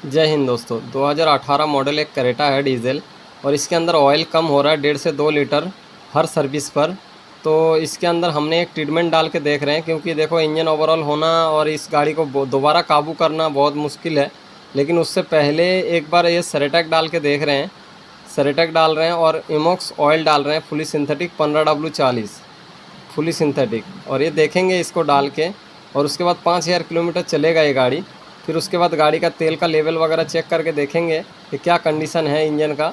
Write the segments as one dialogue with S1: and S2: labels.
S1: जय हिंद दोस्तों। 2018 मॉडल एक करेटा है डीज़ल, और इसके अंदर ऑयल कम हो रहा है 1.5 से 2 लीटर हर सर्विस पर। तो इसके अंदर हमने एक ट्रीटमेंट डाल के देख रहे हैं, क्योंकि देखो इंजन ओवरऑल होना और इस गाड़ी को दोबारा काबू करना बहुत मुश्किल है। लेकिन उससे पहले एक बार ये सेरेटेक डाल के देख रहे हैं। सेरेटेक डाल रहे हैं और इमोक्स ऑयल डाल रहे हैं fully synthetic 15W40 fully synthetic, और ये देखेंगे इसको डाल के। और उसके बाद 5000 किलोमीटर चलेगा ये गाड़ी। फिर उसके बाद गाड़ी का तेल का लेवल वगैरह चेक करके देखेंगे कि क्या कंडीशन है इंजन का।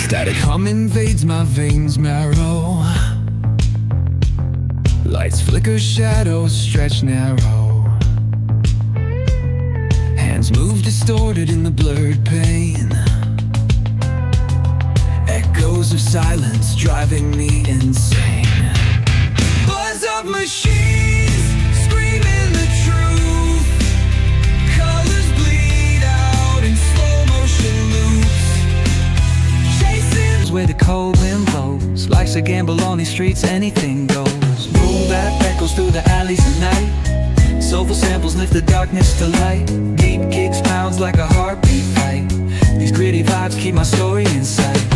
S2: Static hum invades my veins marrow. Lights flicker, shadows stretch narrow. Hands move distorted in the blurred pain. Echoes of silence driving me insane. Buzz of machines screaming the truth. Colors bleed out in slow motion loops. Chasing where the cold wind blows. Life's a gamble on these streets, anything goes. Boom bap echoes through the alleys at night. Soulful samples lift the darkness to light. Deep kicks pounds like a heartbeat fight. These gritty vibes keep my story in sight.